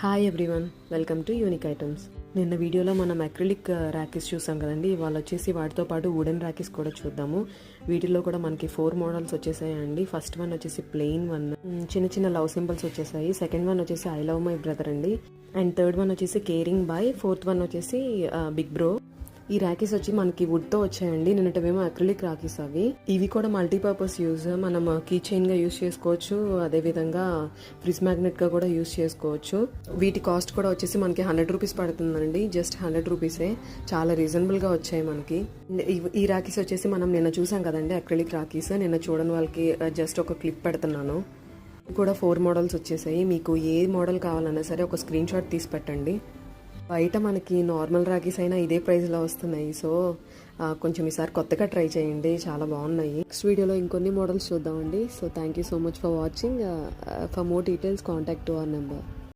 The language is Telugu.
Hi everyone, welcome to unique items. నిన్న వీడియోలో మనం అక్రిలిక్ ర్యాకిస్ చూసాం కదండి. ఇవాళ వచ్చేసి వాటితో పాటు వుడెన్ ర్యాకిస్ కూడా చూద్దాము. వీటిలో కూడా మనకి 4 మోడల్స్ వచ్చేసాయండి. ఫస్ట్ వన్ వచ్చేసి ప్లెయిన్ వన్, చిన్న చిన్న లవ్ సింబల్స్ వచ్చేసాయి. సెకండ్ వన్ వచ్చేసి ఐ లవ్ మై బ్రదర్ అండి. అండ్ థర్డ్ వన్ వచ్చేసి కేరింగ్ బాయ్. ఫోర్త్ వన్ వచ్చేసి బిగ్ బ్రో. ఈ ర్యాకీస్ వచ్చి మనకి వుడ్తో వచ్చాయండి. నిన్నటవేమో అక్రిలిక్ రాకీస్ అవి. ఇవి కూడా మల్టీపర్పస్ యూజ్. మనం కీ చైన్గా యూజ్ చేసుకోవచ్చు, అదేవిధంగా ఫ్రిజ్ మ్యాగ్నెట్గా కూడా యూజ్ చేసుకోవచ్చు. వీటి కాస్ట్ కూడా వచ్చేసి మనకి 100 రూపీస్ పడుతుందండి. జస్ట్ 100 రూపీసే. చాలా రీజనబుల్గా వచ్చాయి మనకి. ఈ రాకీస్ వచ్చేసి మనం నిన్న చూసాం కదండి, అక్రిలిక్ రాకీస్. నిన్న చూడని వాళ్ళకి జస్ట్ ఒక క్లిప్ పెడుతున్నాను. కూడా 4 మోడల్స్ వచ్చేసాయి. మీకు ఏ మోడల్ కావాలన్నా సరే ఒక స్క్రీన్ షాట్ తీసి పెట్టండి. బయట మనకి నార్మల్ రాకీస్ అయినా ఇదే ప్రైస్లో వస్తున్నాయి. సో కొంచెం ఈసారి కొత్తగా ట్రై చేయండి, చాలా బాగున్నాయి. నెక్స్ట్ వీడియోలో ఇంకొన్ని మోడల్స్ చూద్దామండి. So thank you so much for watching. For more details contact to our number.